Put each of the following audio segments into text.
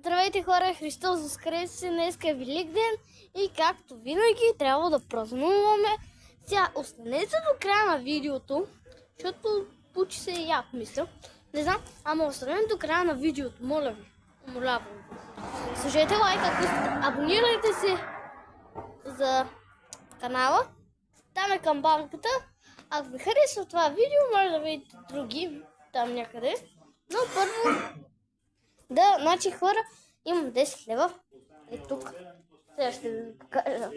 Здравейте хора, Христос Воскресе, днес е Великден и както винаги трябва да празнуваме. Сега останете до края на видеото, защото получи се яко мисля. Не знам, ама останете до края на видеото, моля ви. Умолявам ви. Сложете лайк, ако искате, абонирайте се за канала, там е камбанката. Ако ви харесва това видео, може да видите други там някъде. Но първо значи хора, имам 10 лева. Тук. Сега ще ви покажа.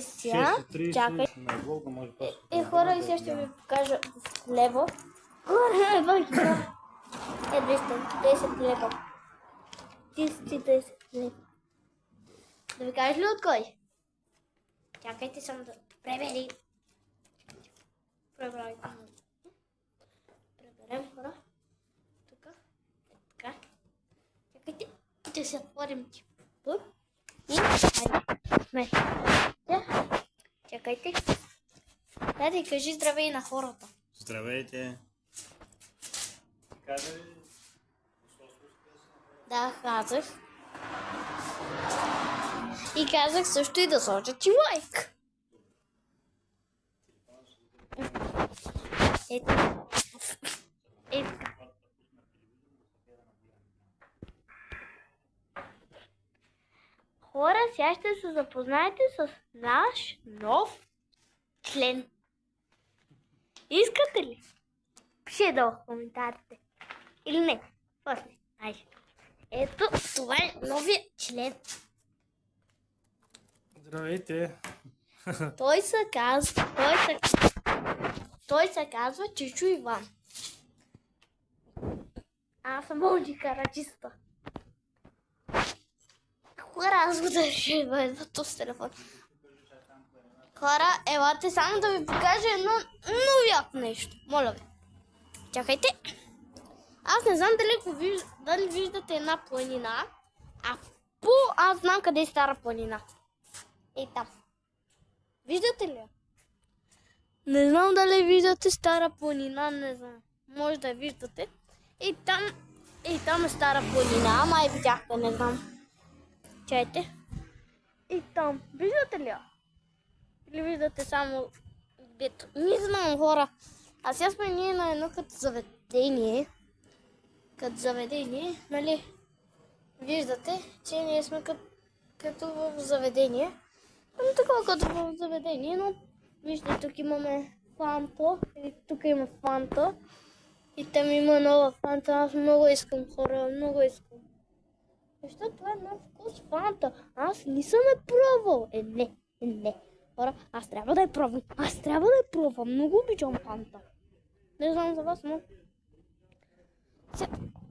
Сега, чакай. Хора, и сега ще ви покажа лева. Хора, едва ги дам. 210 лева. 10 лева. Да ви кажа ли от кой? Чакайте само да пребери. Преберем хора. Тук. Така. Чакайте. Да се отворим типа. И айде. Чакайте. Дайте, кажи здравей на хората. Здравейте. Каза ли? Да, казах. И казах също и да сложат и лайк. Ето. Ето. Хора, сега ще се запознаете с наш нов член. Искате ли? Пишете долу в коментарите. Или не? После. Айде. Ето, това е новия член. Здравейте. Той се казва Чичо Иван. Аз съм Олди Караджиста. Хора, аз го държа едва с телефон. Хора, елате само да ви покажа едно много яко нещо. Моля ви. Чакайте. Аз не знам дали виждате една планина. Аз знам къде е Стара планина. Ей там. Виждате ли я? Не знам дали виждате Стара планина, не знам. Може да я виждате. Ей там е Стара планина, май видяхте, не знам. Чайте. И там. Виждате ли я? Или виждате само дето? Не знам, хора. А сега сме ние на едно като заведение. Нали? Виждате, че ние сме като в заведение. Ами такова като в заведение, но виждате, тук имаме фанта. И тук има фанта. И там има нова фанта. Аз много искам, хора, много искам. Защо това е нов вкус фанта? Аз не съм е пробвал. Не. Хора, аз трябва да я пробвам. Много обичам фанта. Не знам за вас, но...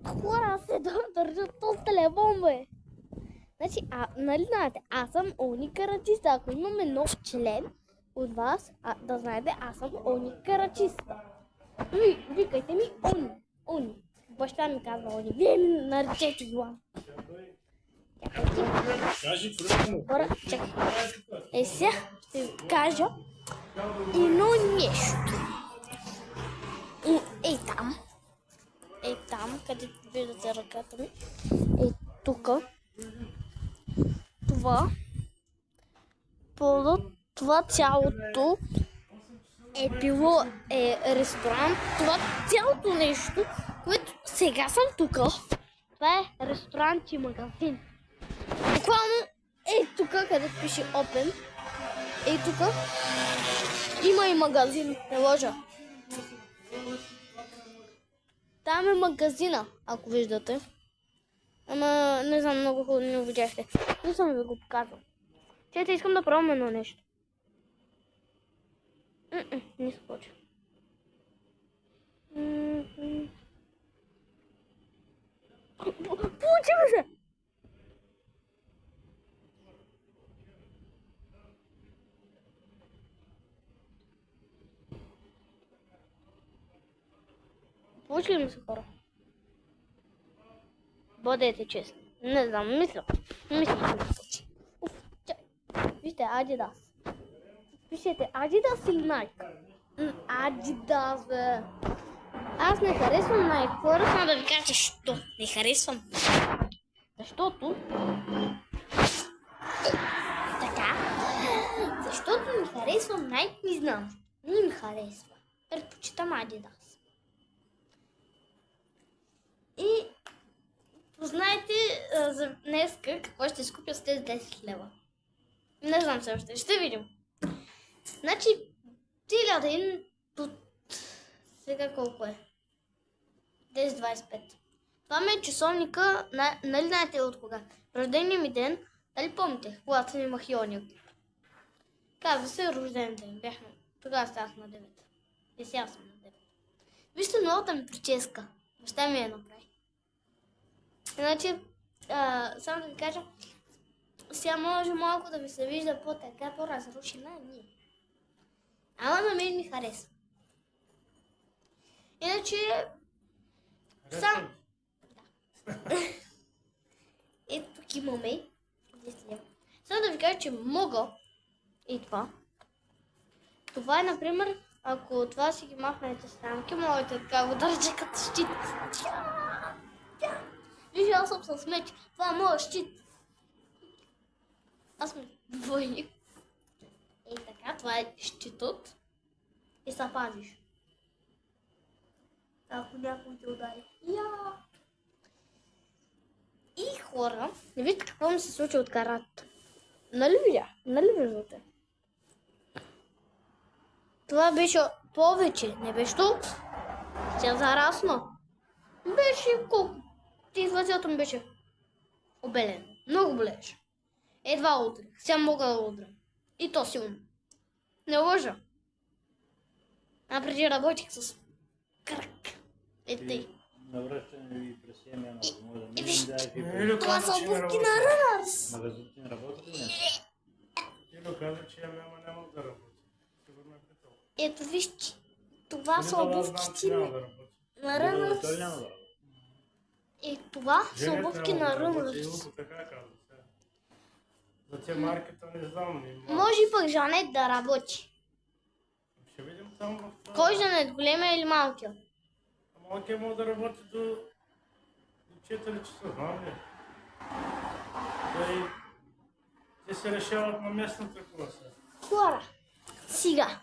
Хора, аз се държа този телефон, бе. Значи, нали знаете, аз съм Олни Караджиста. Ако имаме нов член от вас, да знаете, аз съм Олни Караджиста. Викайте ми Они. Баща ми казва Они. Вие ми наречете Иван. Чакайте. Хора, чакай. Сега ще ви кажа едно нещо. Ей там, където виждате ръката ми. Ей тук. Това цялото е било ресторант. Това цялото нещо, което сега съм тук. Това е ресторант и магазин. Буквално тук, където пише Open. Тук има и магазин. Не лъжа. Там е магазина, ако виждате. Ама не знам, много хубаво не видяхте. Не съм ви го показал. Чете, искам да пробвам едно нещо. Не се получи. Получи ми се! Получи ли ми се, хора? Бъдете честни. Не знам, мисля, че се получи. Вижте, Adidas. Пишете Adidas или Nike? Adidas, бе. Аз не харесвам най-хора, само да ви кажа, защо не харесвам. Защото... Така. Защото не харесвам не знам. Не ми харесва. Предпочитам Адидас. И... Познайте за днеска какво ще скупя с тези 10 лева. Не знам все още. Ще видим. Значи, един тут... Сега колко е? 10:25. Това ми е часовника, нали знаете от кога? Рождения ми ден, нали помните, когато съм имах иония. Казва се рожден ден, тогава ставах на 9. И сега съм на 9. Вижте новата ми прическа. Баща ми я направи. Значи, само да ви кажа, сега може малко да ви се вижда по-така, по-разрушена, не. Ама на мен ми харесва. Иначе... Сам... Да. Ето тук имаме. Само да ви кажа, че мога и това. Това е, например, ако това си ги махнете с рамки, можете така го държа като щит. Виж, аз съм с меч. Това е моят щит. Аз съм войник. И така, това е щитът. И се пазиш. Ако някой те удари. И хора, не вижте какво ми се случи от карата. Нали видя? Нали виждате? Това беше повече, не беше толкова. Сега зарасна. Беше колко? Извъзето ми беше обелено. Много болеше. Едва удрях. Сега мога да удрям. И то силно. Не лъжа. А преди работих с кръг. Тъй. Навръщане ви през семя може да минем да Това са обувки на Рънърс. Магазините не работят ли не? Илю каза, че няма да работи. Сигурно е готово. Ето вижте. Това са Знам, че обувките няма да работи. на Той Рънърс. няма да работи. И това са Женето обувки няма на да работи, Рънърс. Илюко така каза сега. За те маркета не знам. Може и пък Жанет да работи. Ще видим там в това. Кой Жанет? Големия или малкия? Малкият може да работи до 4 часа, знам ли? Те се решават на местната класа. Хора. Сега.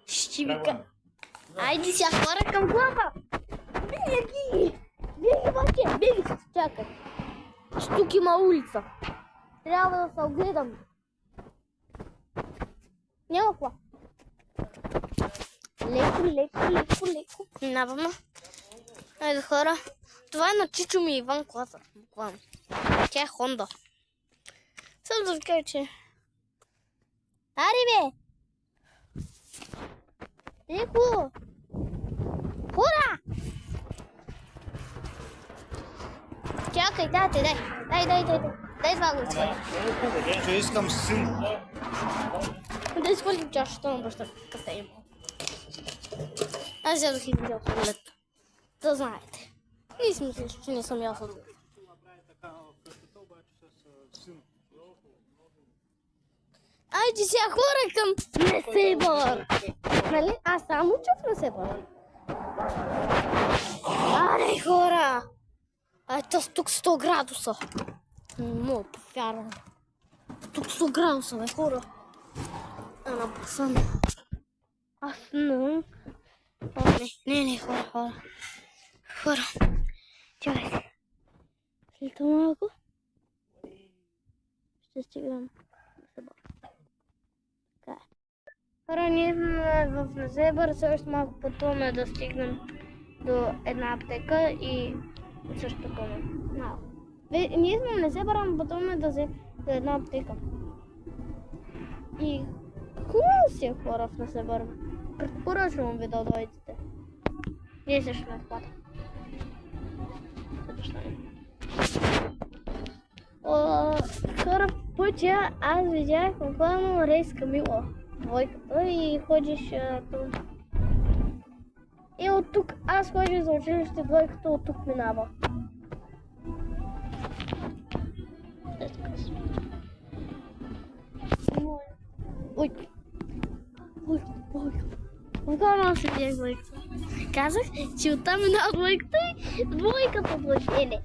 Ще ви кажа. Драгоне. Айде сега хора към глава. Беги! Беги, баче! Беги! Чакай. Че тук има улица. Трябва да се огледам. Няма какво. Леко. Минаваме. Айде хора. Това е на Чичо ми Иван класа. Буквално. Тя е Хонда. Само да ви кажа, че... Ари бе! Леко! Хора! Чакай, дай. Дай това го изхвърли. Че искам син. Да изхвърлим чашата на баща, къде е имал. Аз взедох и видео туалет. Да знаете. И си мислиш, че не съм ял с друг. Айде сега хора към Несебър. Нали? Аз само уча в Несебър. Аре хора! Тук 100 градуса. Не мога повярвам. Тук 100 градуса, бе, хора. Напъсвам. Аз не. Не, хора. Чакай. След малко. Ще стигнем. Хора, ние сме в Несебър, също малко пътуваме да стигнем до една аптека и също такова. Ние сме в Несебър, но пътуваме до една аптека. И хубаво си е хора в Несебър. Препоръчвам ви да дойдете. Ние също ме хвата. Хора, в пътя аз видях буквално рейс Камила. Двойката и ходиш тук. И от тук аз ходих за училище, двойката от тук минава. Ой. Буквално аз видях двойката. казах, че оттам една двойката и двойката дойде.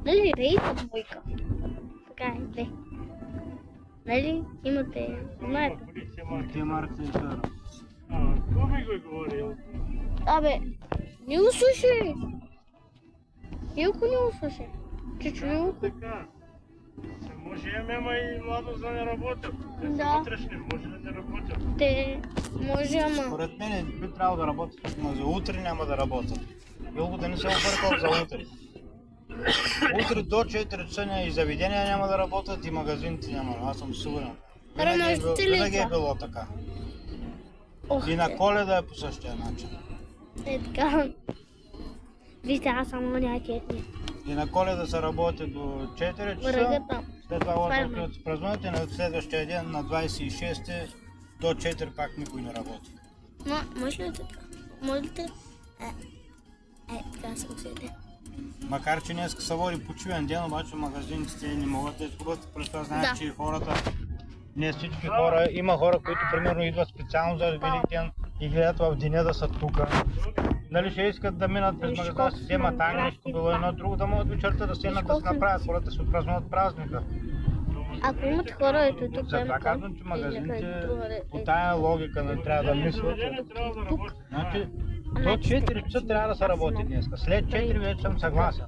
Нали, рейта двойка. Така е, две. Нали, имате, знаете. Те Марк се изкара. Кой ми го е говорил? Абе, не го слушай. Илко не го слушай. Чичо Илко. Така. Може ема и младо за не работят. Те са Да. вътрешни, може да не работят. Те, може, ама. Според мен би трябвало да работят, но за утре няма да работят. Илко да не се объркал за утре. Утре до 4 часа и заведения няма да работят и магазините няма. Аз съм сигурен. Винаги е било така. Ох, И на Коледа е по същия начин. е така. Вижте, аз само някакви. И на Коледа се работи до 4 часа. Врага там. След това отиват да се празнуват и на следващия ден на 26 до 4 пак никой не работи. Може ли така? Може ли така? Така се усетя. Макар че днес се води почивен ден, обаче магазините не могат да изгубят. Просто това знаеш, Да. че хората, не всички хора, има хора, които примерно идват специално за Великден и гледат в деня да са тук. Нали ще искат да минат през магазина, да си вземат нещо, било едно друго, да могат вечерта да седнат да се направят, хората да се отпразнуват празника. Ако имат хора, ето тук Затова казвам, че магазините по тая логика не трябва да мислят. Заведение трябва да работи. Значи, до 4 часа трябва да се работи днес. След 4 вече съм съгласен.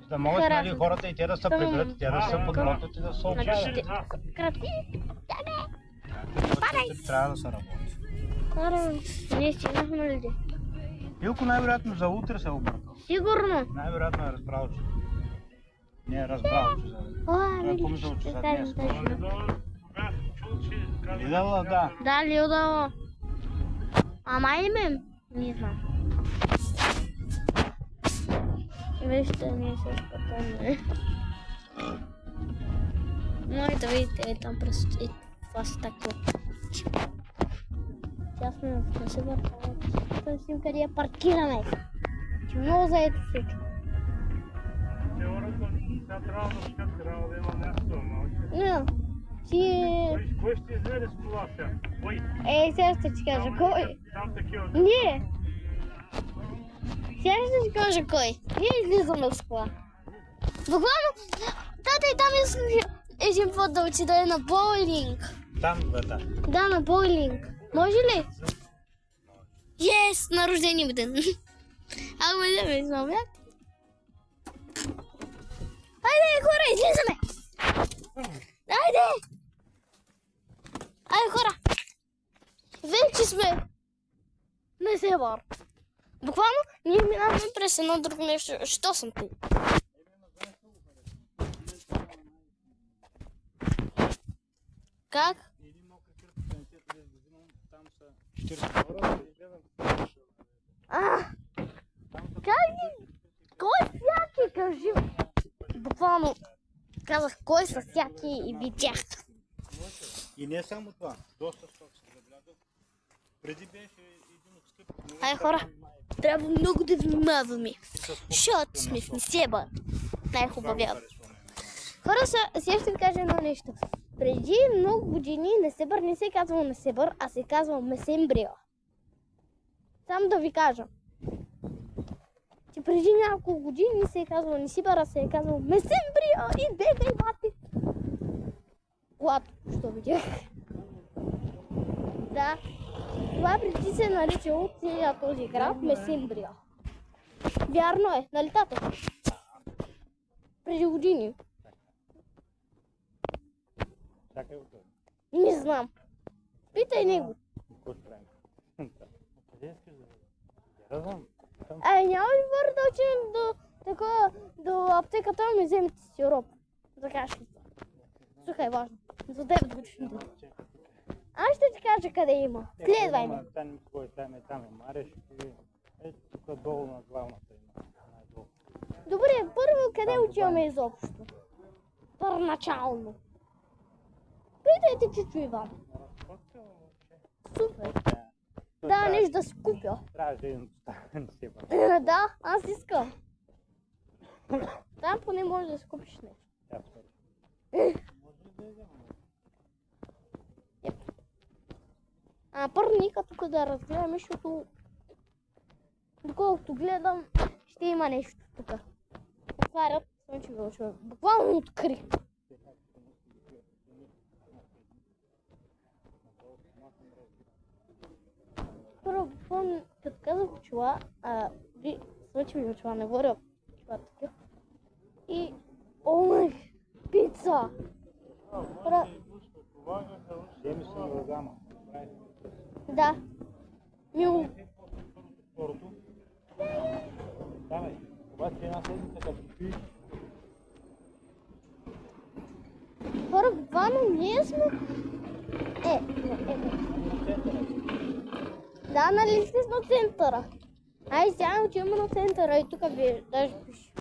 За да могат нали, хората и те да се приберат, и те да се подготвят и да се обчешат. Крати. Трябва да се работи. Хора, ние стигнахме ли? Илко най-вероятно за утре се е объркал. Сигурно. Най-вероятно е разбрал, че... Не е разбрал, че за... Той е помислил, че за днес. Бях чул, че каза... Видела, да. Да, Люда. Ама име? Не знам. Вижте, ние се спътаме. Може да видите там през това стъкло. Сега сме в Сибър. Търсим къде я паркираме. Че много заето всичко. Теорията, сега трябва да чакат, трябва да има място. Не, си... Кой ще излезе с това сега? Кой? Сега ще ти кажа кой. Там такива. Не! Сега ще ти кажа кой. Ние излизаме с кола. Буквално, тата и там исках един път да отида на боулинг. Там, бе, да. Да, на боулинг. Може ли? Yes, на рождения ден. Ако ме вземе, знам як. Хайде, хора, излизаме! Хайде! Айде, хора! Вече сме на Севар. Буквално ние минаваме през едно друго нещо. Що съм тук? Как? Там са 40 хора и гледам. Как ги? Кой всяки, кажи? Буквално казах кой са всяки и видях. И не само това, доста сток се забелязал. Преди беше един от скъпите. Ай, хора, трябва много да внимаваме, защото сме в Несебър. Най-хубавия. Хора, сега ще ви кажа едно нещо. Преди много години Несебър не се е казвал Несебър, а се е казвал Месембрио. Само да ви кажа, че преди няколко години се е казвал Несебър, а се е казвал Месембрио и бегай, бати. Лато, що видях. Да. Това преди се е наричало целият този град Месембрио. Вярно е, нали тата? Преди години. Чакай от това. Не знам. Питай него. Какво ще правим? Къде искаш да видиш? Я знам. Няма ли бър да отидем до аптеката и ми вземете сироп за кашлица. Слухай, важно. За 9 годишни. Аз ще ти кажа къде има. Следвай ме. Там е Мареш и ето тук долу на главната има. Най-долу. Добре, първо къде отиваме изобщо? Първоначално. Питайте Чичо Иван. Супер. Да, нещо да си купя. Трябваше да им стане сепа. Да, аз искам. Там поне можеш да си купиш нещо. Първо нека тук да разгледаме, защото Доколкото гледам, ще има нещо тук. Отварят слънчеви очи. Буквално откри. Първо, буквално, като казах очила, слънчеви очила, не говоря очила такива. И, о май, пица! Да. Мило. Хора, буквално ние сме... Да, нали сте на центъра? Ай, сега отиваме на центъра и тук даже пише.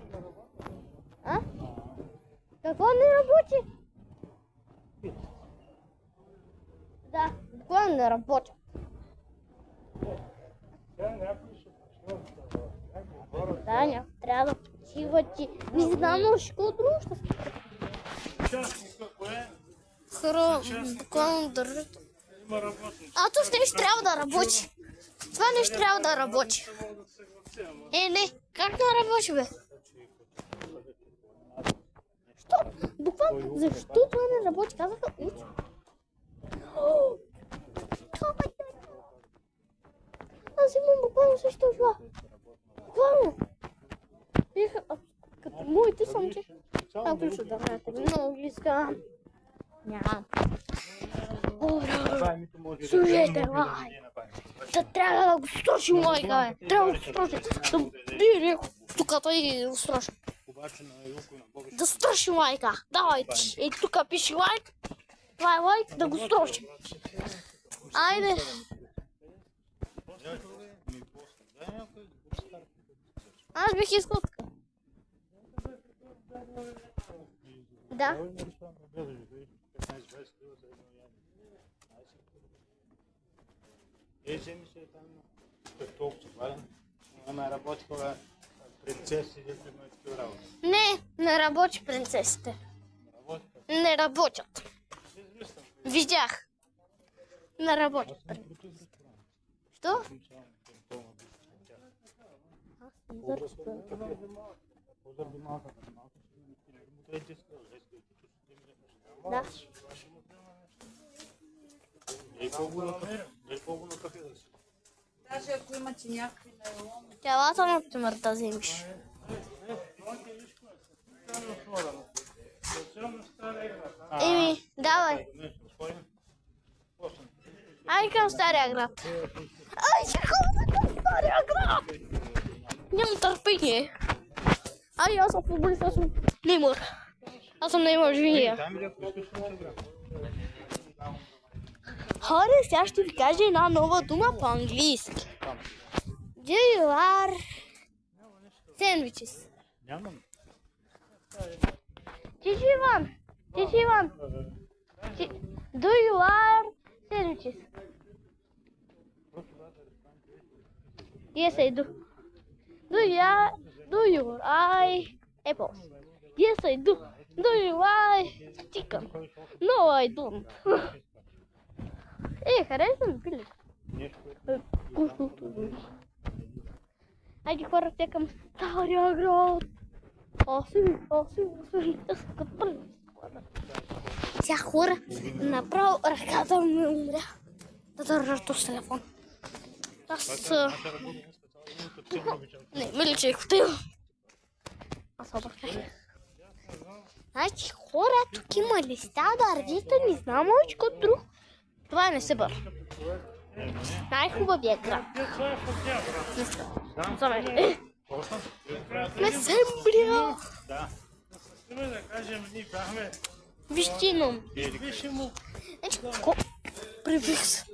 А? Какво не работи? Да, буквално не работи. Да, някой трябва да почива ти. Не знам, но ще какво друго ще се. Хора, буквално държат. То с нещо трябва да работи. Това нещо трябва да работи. Не, как да работи, бе? Що? Буквално, защо това не работи? Казаха учи. Аз имам буквално също това. Буквално. Като моите съм, че... Ключа да врата. Много искам. Нямам. Слушайте, лай. Да трябва да го строчим, лайка, бе. Трябва да го строчим. Да бире тук и го строчим. Да строчим, лайка. Давай ти. Ей, тук пише лайк. Това е лайк, да го строчим. Айде. Аз бих искал така. Да. Вземи се там, толкова вален. Ама работи кога принцеси или такива работи. Не работи принцесите. Не работят. Видях. Не работят. Що? Да. Даже ако имате някакви найлони. Телата, например, да вземеш. Давай. Ай към Стария град. Ай, ще ходя към Стария град. Нямам търпение. Ай, аз съм футболист, аз съм Неймар. Аз съм Неймар Жуниор. Хора, сега ще ви кажа една нова дума по английски. Do you are sandwiches? Нямам. Чичиван. Do you are sandwiches? Yes, I do. Do you like apples? Yes, I do. Do you like chicken? No, I don't. Харесва ми пиле. Айде хора, те към Стария град. Сега хора, направо ръката ми умря да държа този телефон. Аз... Не, мили, че е хотел. Аз обърках. Значи хора, тук има листа, дървета, не знам очко друг. Това е Несебър. Най-хубавия град. Несебрия! Да кажем, ние бяхме... Вижте му. Вижте му. Прибих се.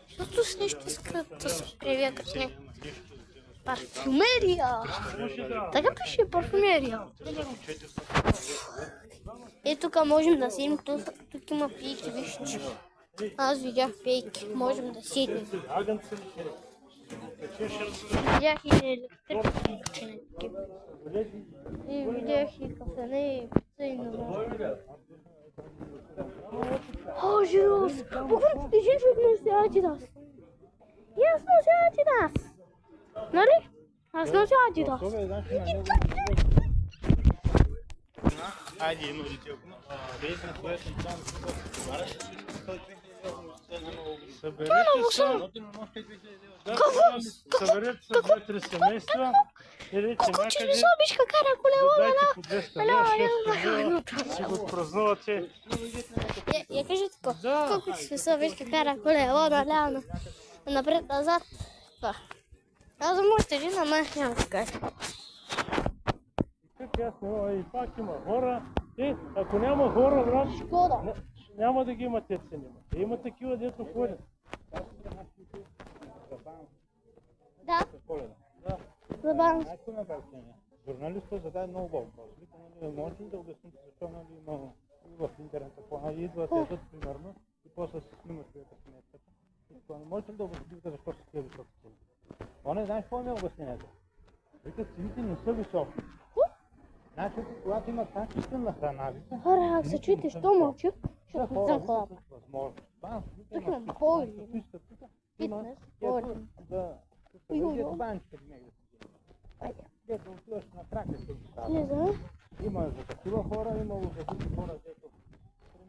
Защото с нещо искат да се привия като него. Парфюмерия! Така пише парфюмерия. И тук можем да седим, тук има пейки, вижте. Аз видях пейки, можем да седим. Видях и електрически. И видях и кафене, и пица, и нова. О, Жирос! Буквално ти жив на сега ти даст. Аз нося Адидас. Нали? Аз нося Адидас. Това значи на него. Айде, едно дете. Бейте на което не знам, Съберете се. Съберете се 2-3 семейства. Идете Колко че ли някъде. се обичка кара колело, Дайте по 200 лева, 600 лева. Си го празнувате. Я кажи така, Да. колко че се обичка кара колело, наляво, напред-назад. Това. Аз за моята жена, няма да кажа. Как ясно, и пак има хора. Ако няма хора, брат, Шкода. няма да ги има те цени. Има такива, дето ходят. Да, Да. забавно. Знаете ме как се не? Журналистът зададе много хубав въпрос. Вика, нали, може ли да обясните защо нали има в интернета плана и идват едат примерно и после се снимат човека с местата. И така, не можете ли да обясните защо са тези високи цени? Он не знаеш какво ми е обяснението. Вика, цените не са високи. Значи, когато има качествена храна, вика, Хора, ако се чуете, що мълчи? Ще хора отвъзем викат колата. възможност. Тук има боулинг, фитнес, боулинг. Да, банчета ги да си. Айде, Дето отиваш на крака, ще ги става. влизаме. Има за такива хора, имало за други хора, дето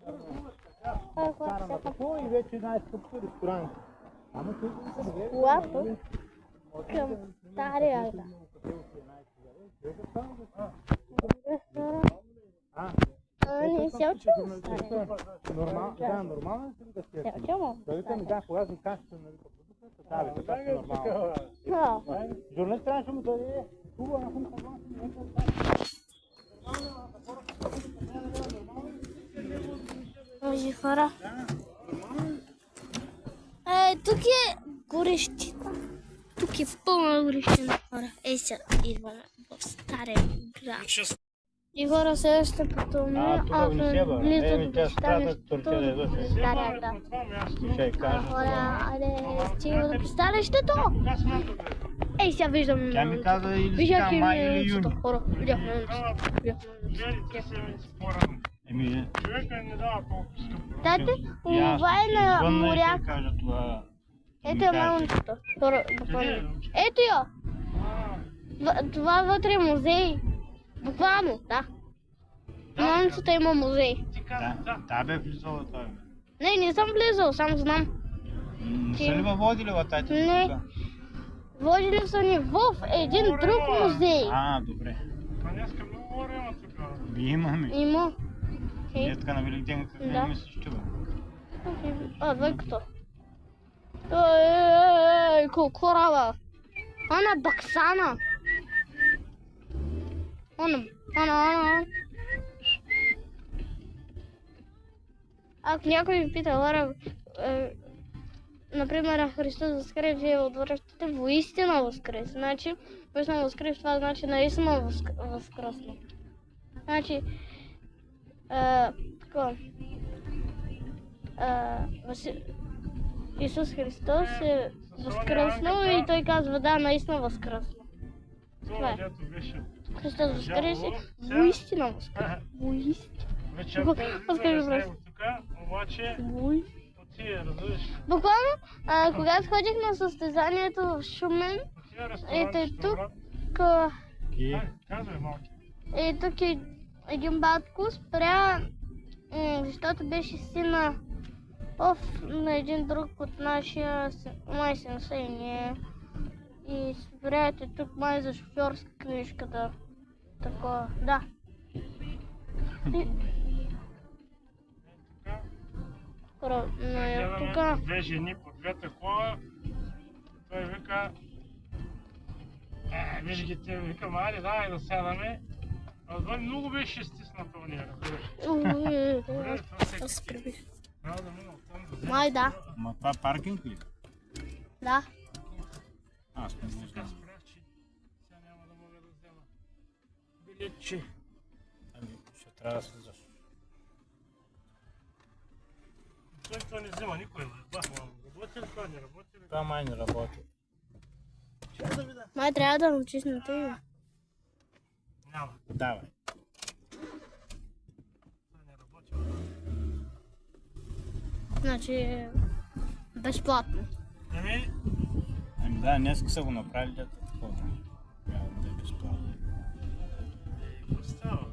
примерно кара на тако и вече най-скъпто ресторант. Ама тук С колата към стария айда. Не се очува на стария. Нормално е да си Се очува. Той вика ми, да, когато ми качествено нали продукта, да, бе, така е нормално. Да. Журналист трябваше му да даде хубава на хубава съгласен. Може хора. Тук е горещина. Тук е пълна горещина, хора. Сега идваме в стария град. И хора сега ще пътуваме, тук в Несебър. близо Ми до тя страта пристанището Турция да в дойде. стария град. Ще кажа. Хора, айде, стига до пристанището. Сега виждам Тя ми каза или Видях сега и май или юни. милицата, хора. Видяхме милицата. Еми, Човека не дава толкова скъпо. Дайте, това е на моряк. Кажа това. Ето е мамонцата. Хора, буквално. Ето я! Това вътре е музей. Буквално, да. Мамонцата има музей. Да, бе влизала това. Не съм влизал, само знам. Не са ли във водили в тази Не. тука? Водили са ни в един друг музей. Добре. Това днеска много хора има тук. Би имаме. Има. Ние така на Великден как Да. не ми се чува. Двойката. Колко рава. Ана Баксана. Ана. Ако някой ви пита, хора, например, Христос възкрес, вие отвръщате воистина възкрес. Значи, воистина възкрес, това значи наистина възкръсно. Значи, така, Исус Христос е възкръснал и той казва, да, наистина възкръснал. Това е. Дето беше. Христос възкресе, воистина възкресе. Воистина. Вече Възкресе с брат. него тук, обаче отие, разбираш. Буквално, когато ходих на състезанието в Шумен, Отие ето е ресторант, тук, казвай малки. тук е един батко спря, защото беше сина на един друг от нашия май сенсей. И спряте тук май за шофьорска книжката. Такова, да. Тук Две жени по две такова. Той вика, виж ги те, вика, мали, давай да сядаме. А отвън много беше стисната уния, разбираш. Добре, това Аз всеки. прибих. Трябва да мина оттам да взема. Май да. Ма това паркинг ли? Да. Аз не го знам. Аз спрях, че сега няма да мога да взема билетче. Ами, ще трябва да слизаш. Той това не взема никой, бе. Бах, мамо. Работи ли това, не работи ли? Това май не работи. Ще да видя. Май трябва да научиш на тебе. Няма. Давай. Това не работи. Значи, безплатно. Ами, Ами да, днес са го направили да такова. Трябва да е безплатно. става.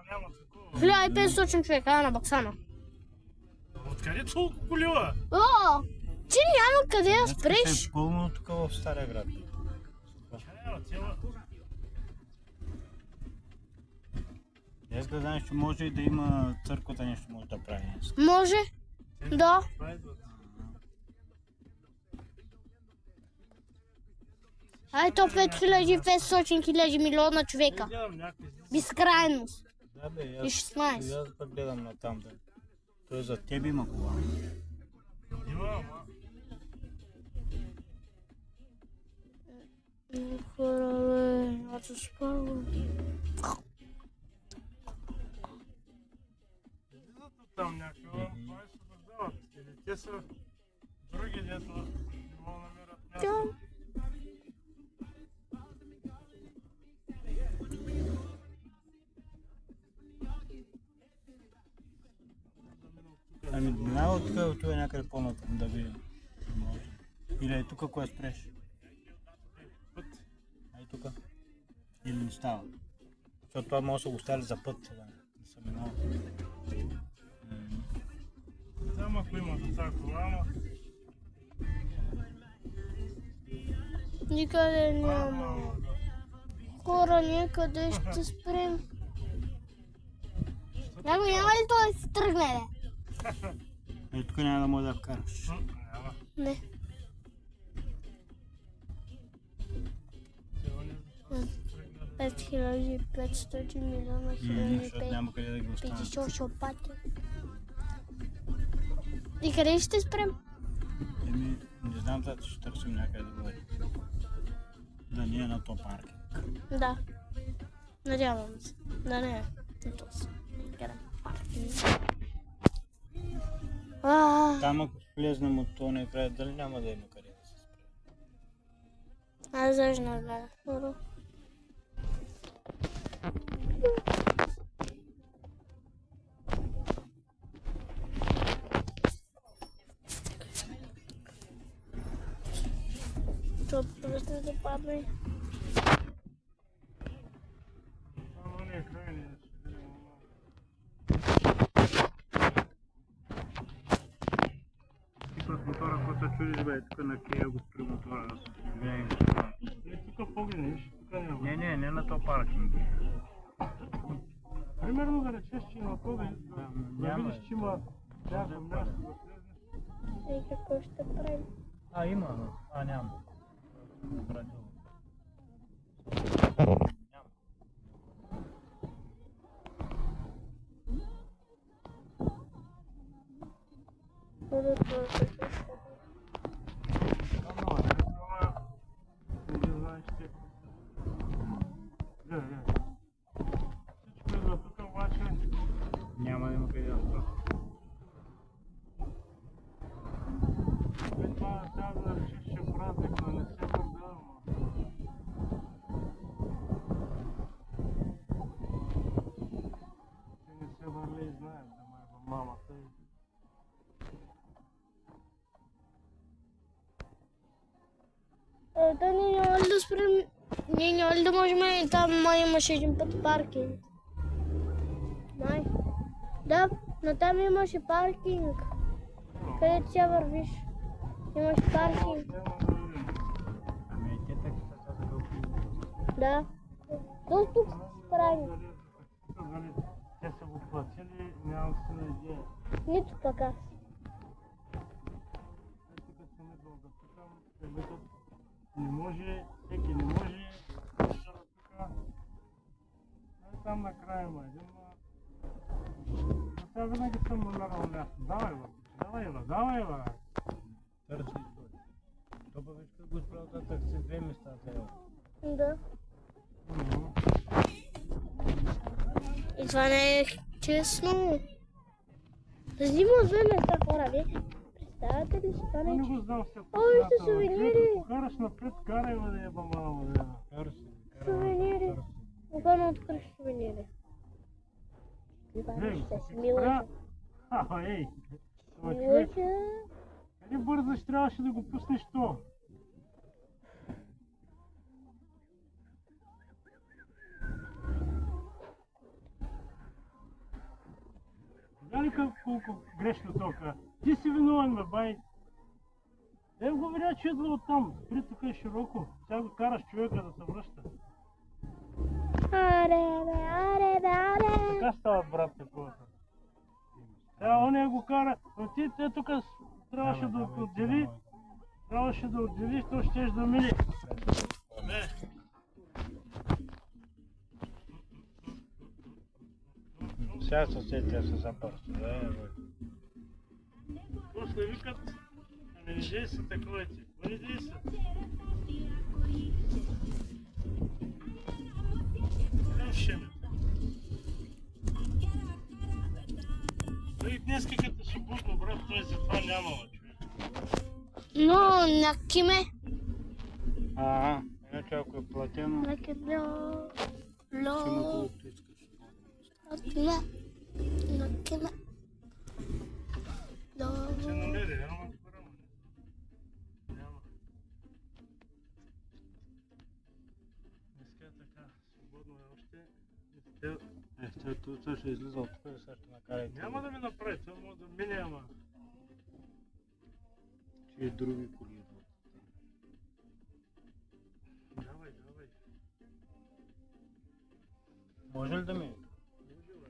Няма такова. 1500 човека на Баксана. Откъде толкова колила? О, ти няма къде да Днес спреш. е пълно тук в Стария град. Няма цяла. Днес да знаеш, че може и да има църквата нещо може да прави нещо. Може? Да. Ай, то 5500 хиляди милиона човека. Гледам някакви. Безкрайност. Да бе, И аз 16. аз пък гледам на там да. Той за теб има кола. Има, ама. Хора, бе, аз се спавам. Излизат от там някакви, ама това се създават. Или те са други, дето не могат да намерят място. Ами минава от тук, отива някъде по-натам да видим. Може. Или е тук, кое спреш? Път. Ай тук. Или не става. Защото това може да са го оставили за път. Да не са минал. Там ако има деца кола, ама. Никъде няма. Хора, някъде ще спрем. Някой няма ли той да се тръгне, бе? Ей, тук няма да може да вкараш. Няма. Не. Те вони за 5500 милиона, Защото няма къде да ги оставим. 50 ще опати. И къде ще спрем? Еми, не знам, зато ще търсим някъде да бъде. Да не е на то паркинг. Да. Надявам се. Да не е. Не то си. Там ако влезнем от този край, дали няма да има къде да се спре? Аз даже не гледах. Хора. Това просто да падне. Само не е край, не е ще видим. Ти път мотора, който се чудиш, бе, тук на Кия го спри мотора, да се винаги. Тук погледнеш, тук няма. Не на то паркинг. Примерно да речеш, че на този, да няма. видиш, че има някакво място да влезеш. И какво ще правим? Има, няма. Радио. Не знаеш те. Гледай. Всичко е за тук, обаче Няма да има къде да спра. след това трябва да решиш, че празник на не се върда, ама. Те не се върли и знаем, да ме е мамата и... Да, ние няма ли да спрем? Ние няма ли да можем и там май имаше един път паркинг? Май. Да, но там имаше паркинг. Където тя вървиш? Имаше паркинг. Ами те така са за дълго. Да. До тук правим. Дали те са го платили, нямам си на идея. Нито пък аз. Тук съм идвал да питам, ребята, не може, всеки не може, защо да тук. Там накрая има един, но... Сега винаги съм намерил място. Давай, бе! Търси той. То па вече го справя так се две места трябва. Да. И това не е честно. Взима от две места, хора, ви. Представяте ли си това Не нещо? го знам все. О, вижте сувенири. Караш напред, карай, бе, да еба мама, бе. Сувенири. Огън откриш сувенири. Това Ей, ще си спря. милаша. Ей! Това човек, Милаша. Не бързаш, трябваше да го пуснеш то. Дали колко грешно тока? Ти си виновен, бе, бай. Ем го видя, че идва оттам. При тук е широко. Сега го караш човека да се връща. Така става, брат, такова. Сега оня го кара, но ти те тук трябваше да отдели. Трябваше да отделиш, то щеш да мине. Не. Сега съседите са запърсти. После викат, ами не дей са такова ти. Не дей са. И днес като си будно, брат, той затова нямала, човек. Но на киме? Иначе ако е платено, Like a low, ще има low. колкото искаш. На киме? Ще намери, ама първо. Няма. Днеска е така, свободно е още. Това ще излиза от тук и сега ще накарайте. Няма да ми направи, това може да мине, ама. Че и други коли идват. Давай, давай. Може ли да ми? Може, бе.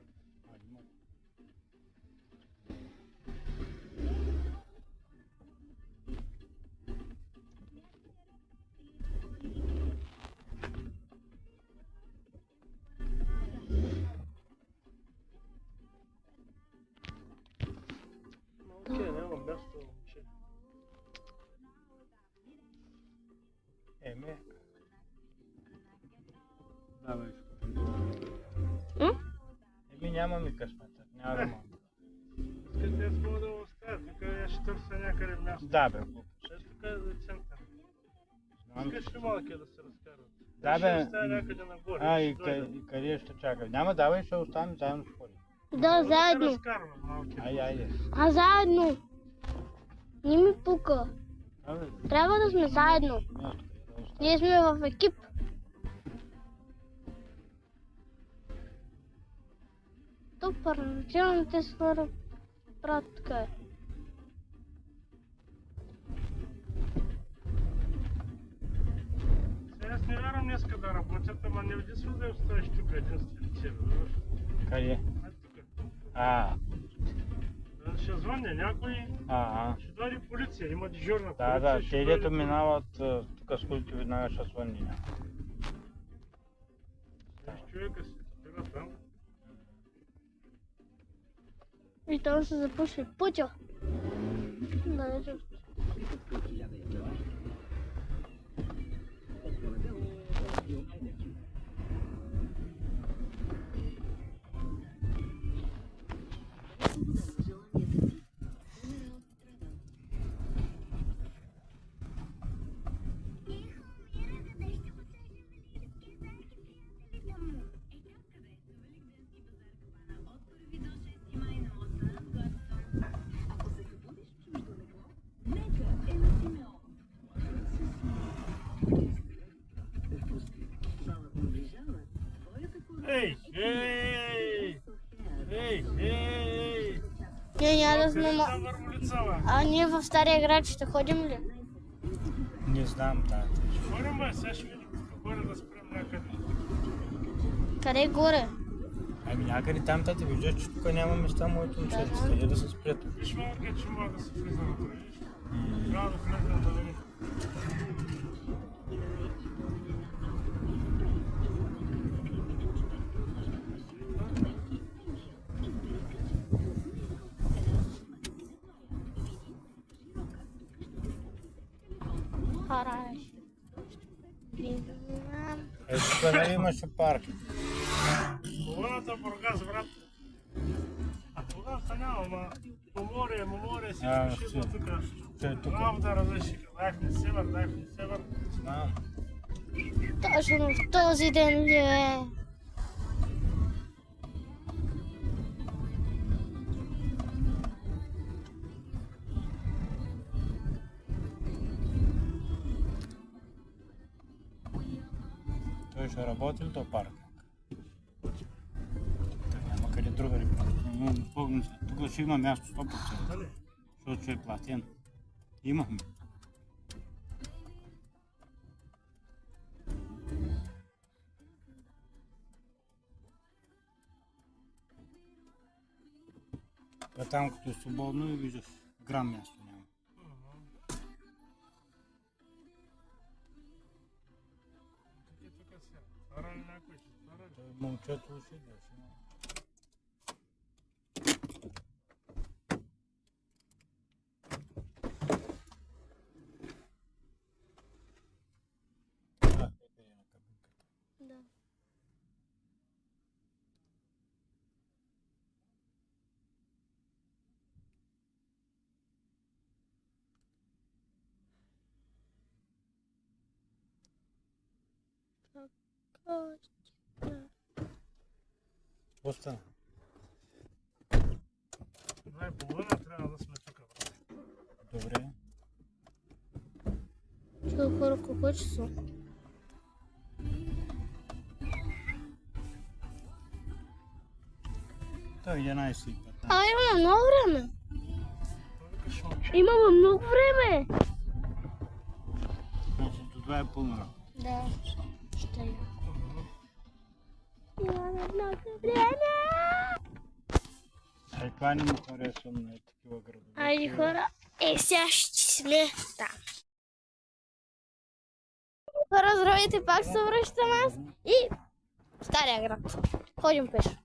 Окей, няма място, момче. Еми. Давай. Еми няма ми късмета. Няма да мога. Искате, аз мога да го оставя, тук я ще търся някъде място. Да, бе. Ще тук е за център. Знам. Искаш ли малки да се разкарват? Да, Ще бе. оставя някъде нагоре. И ще дойда. къде ще чакам? Няма, давай, ще останем заедно с коли. Да, се заедно. разкарвам малки. Айде. А заедно. Не ми пука. Абе, Трябва да сме заедно. място къде да останем. Ние сме в екип. То първоначалните свара пратка. Сега аз не вярвам днеска да работят, ама не единствено да я оставиш тук единствен себе. Къде? Ай тук. Ще звъня някой, ще дойде полиция, има дежурна полиция. Да, ще те дойде дето минават тук с колите веднага ще звънни. Виж, човека си спира там. И там се запуши пътя. Да, Ей, ей, ей, ей! ние няма да сме... Къде там върху лица, бе? А ние в Стария град ще ходим ли? Не знам, да. Ще ходим, бе, сега ще видим тук горе да спрем някъде. Къде горе? Ами някъде там те виждаш, че тук няма места, моето момчета. Къде да се спрят? Виж малко, че мога да се влиза на това, виж? Трябва да влезем да видим. Хараш. Тук нали имаше паркинг? Колоната Бургас, брат. А Бургаста няма, ама Моморие, всичко ще идва тук. Тук. Правда разрешиха, дахме север. Знам. Точно в този ден ли е? ще работи ли то паркинг? Няма къде друга ли? Тук ще има място 100%, защото ще е платен. Имахме. А там като е свободно и виждаш, грам място няма. Тук сега. Твара ли някой? Ще твара ли? Момчето ще деш. Да. Какво стана? 2:30 трябва да сме тук, брат. Добре. Чува хора, какво е часо? То е 11:15. Имаме много време. Той вика, ще мълчи. Имаме много време. Значи до 2:30. Да, ще е. Имаме много време. Ай, това не му харесвам на такива градове. Айде хора, сега ще сме там. Хора, здравейте, пак се връщам аз и в Стария град. Ходим пеша.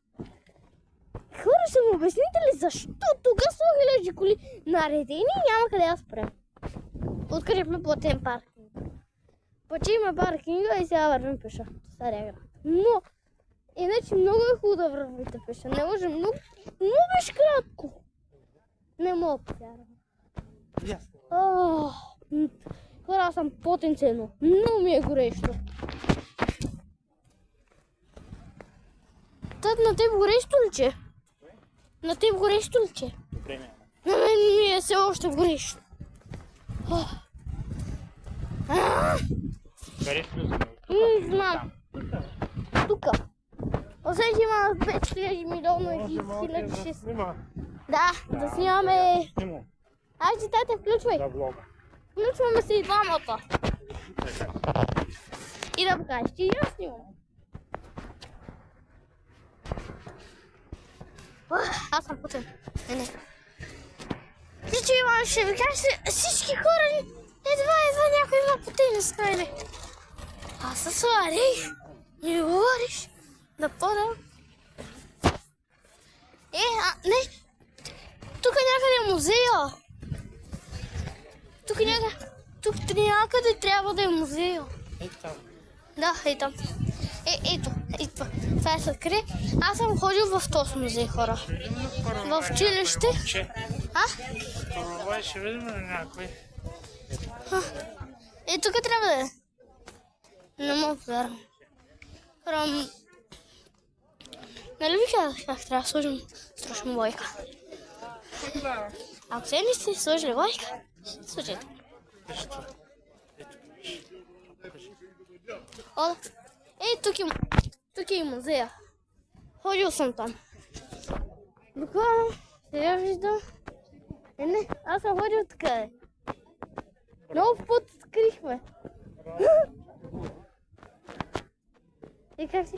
Хора, ще му обясните ли защо тук са хиляди коли наредени и няма къде да спрем? Откриехме платен паркинг. Почиме паркинга и сега вървим пеша в Стария град. Но, иначе много е хубаво да вървите пеша. Не може много беше кратко. Не мога да повярвам. Хора, аз съм потенценно. Много ми е горещо. Тът, на теб горещо ли че? На теб горещо ли че? Добре, няма. На мен ми е все още горещо. Къде сме за Знам. Тука. Освен, че има 5000 милиона и 1006. Снима. Да, да снимаме. Снимам. Айде, тате, включвай. За влога. Включваме се и двамата. И да покажеш, ти я снимам. Аз съм потен. Не. Ти, че имам, ще ви кажа, всички хора едва някой има потен, стане. Аз се сварих. Не говориш. Да подам. Не. Тук някъде е музея. Тук някъде трябва да е музея. Да, е там. Ето. Това е съкри. Аз съм ходил в този музей, хора. В училище. Това ще видим на някой. Тук трябва да е. Не мога да вярвам. Хора, нали ви казах как трябва да сложим страшно лойка? Ако се не сте сложили лойка, слушайте. Тук е и музея. Ходил съм там. Буквално, сега виждам. Не, аз съм ходил така. Много път скрихме. И как си?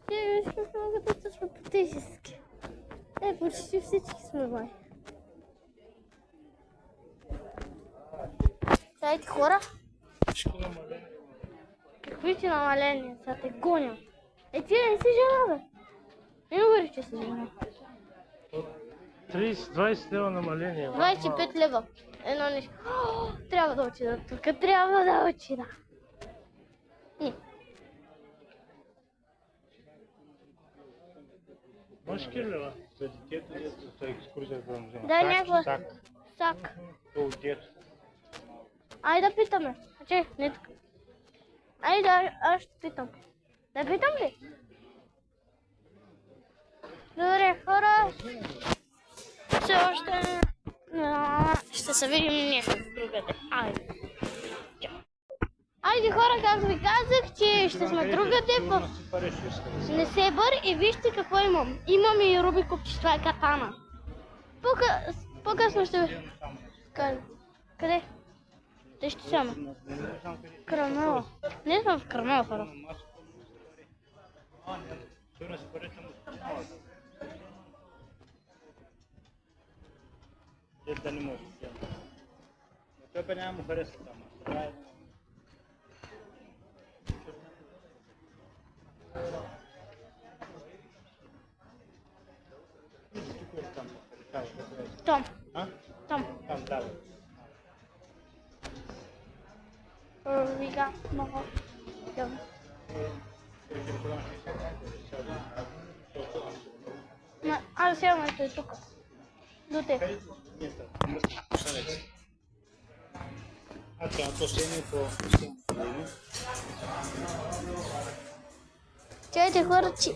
Виж как много да точно по-тежески. Почти всички сме май. Чайте хора. Какви ти намаления? Сега те гоня. Ти не си жена, бе. Не говори, че си жена. 20 лева намаление. 25 лева. Едно нещо. Трябва да отида тук. Трябва да отида. Не. Може лева? За детето, дето са екскурзията да му взема. Дай някаква Сак. сак. То от дето. Айде да питаме. Не тук. Айде, аз ще питам. Да питам ли? Добре, хора. Все още... Ще се видим някак другаде. Айде. Айде, хора, както ви казах, че че ще сме другаде, Сигурно си пари ще иска. не се бър и вижте какво имам. Имам и Рубиков, че това е катана. По-късно ще ви кажа. Къде? Те ще сяме. Крамела. Не съм в Крамела, хора. Сигурно си пари съм останала. Да не може. Но той па няма му хареса там. Там. А? Там. Там, да. Рига. Много. Там. Аз сядам е тук. До те. А това то ще е по... Чайте хора, че...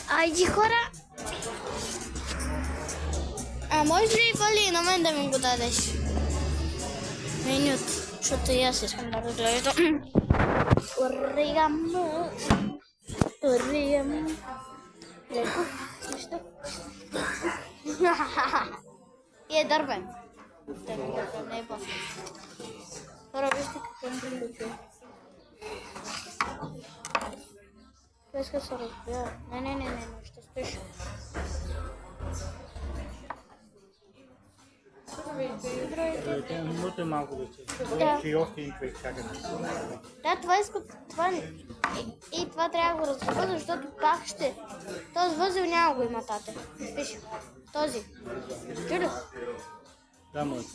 Айди хора! А може ли Вали на мен да ми го дадеш? Минут, защото и аз искам да разглеждам. Оригам. Оригам. Леко, нищо. И е дървен. Да ми го не е баш. Хора, вижте какво ми се случва. Иска се разбира. Не, ще спиш. Здравейте, минута малко да се. Да. Че и още един човек чака. Да, това иска. Това не. И това трябва да го разръба, защото пак ще. Този възел няма го има тате. Спиш. Този. Чудо. Да, моето.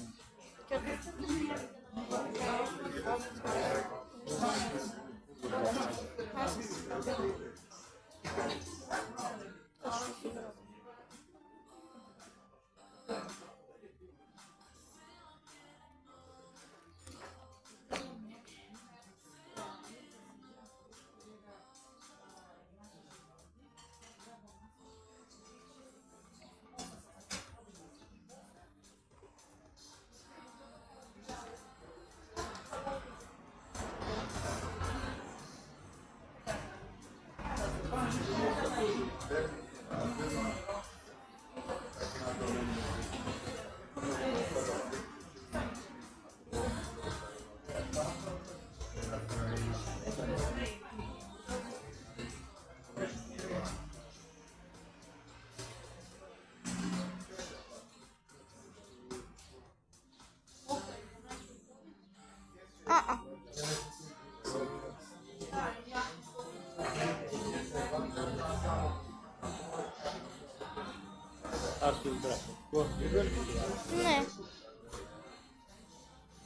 Аз се избрах. Не.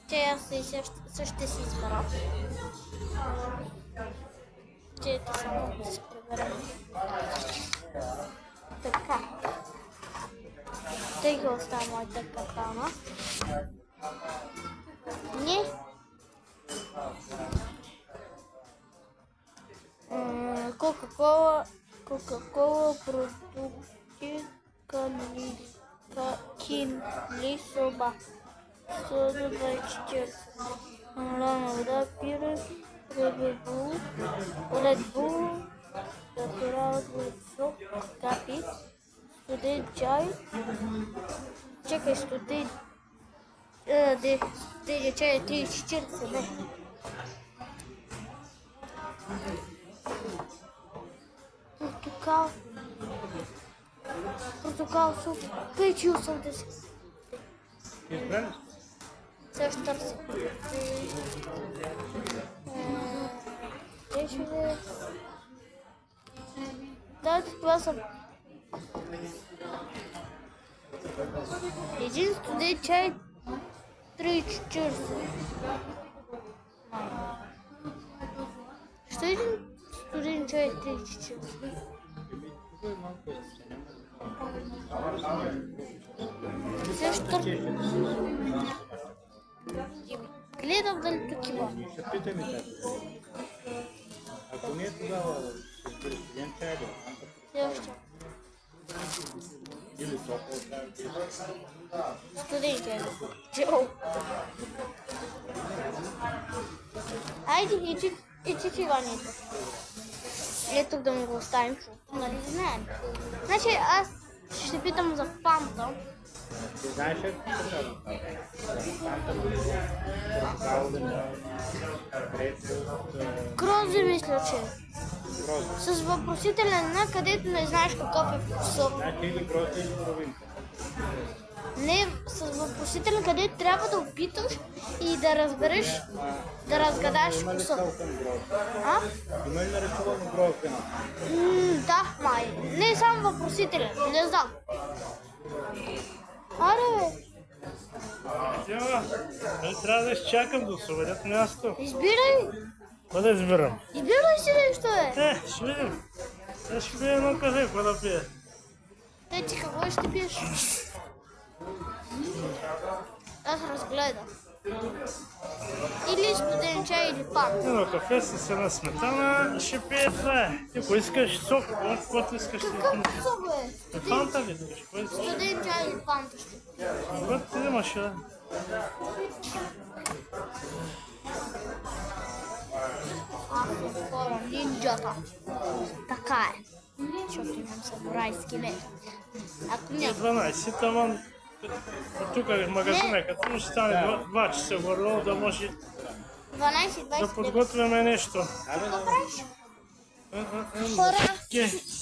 Че аз също ще си избера. Че ето само да се приберем. Така. Тъй го остава моята катана. Не. Кока-кола продукти Кинлисоба. Сода 24. Лана вода, пире, Red Bull, натурал сок, капи, студен чай. Чакай, студен чай е 3,40, не. Портокал суп, 5,80. Избрали? Също търси. Да, това съм. Един студен чай 3,40. Що един студен чай 3,40? Също гледам дали тук има. Ще питаме така. Ако не е тогава, ще бъде студен чай да. Също. Или топъл чай. Студен чай. Чао. Айде, и ти Иванито. Ето тук да му го оставим, защото нали знаем. Значи аз ще питам за Фанта. Ти знаеш ли какво ще Грози мисля, че. С въпросителен на, където не знаеш какъв е вкусът. Значи или грозде или половинка. Не, с въпросителен, където трябва да опиташ и да разбереш, да разгадаеш Има ли вкуса. толкова грозде? А? Има ли нарисувано грозде? Да, май. Не само въпросителен, не знам. Аре, бе, Тя, трябва да изчакам да освободят място. избирай. Какво да избирам? Избирай си нещо, бе. Ще видим. Сега ще пия едно кафе, какво да пия? Те ти какво ще пиеш? Аз разгледам. Или студен чай, или пан. Едно кафе с една сметана, ще пие това е. Ти ако искаш сок, каквото искаш ще Какъв пиеш. сок, бе? Фанта ли искаш? Какво искаш? Студен чай или панта ще пиеш. Каквото ти имаш, да. Хора, нинджата. Така е. Защото имам самурайски меч. Ако няма. 12, таман. Тук е магазина, като ще стане 2 часа горе, да може 12-20 да подготвяме нещо. Какво правиш? Хора,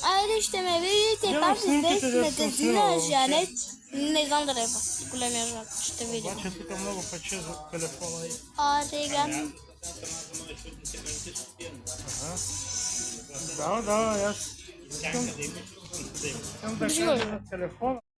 айде ще ме видите Гледам там с снимките, без дето съм магазина снимал, Жанет. Не знам дали е големия жак, ще видим. Обаче тук много пече за телефона и... Сега. Да, аз искам да кажа за телефона.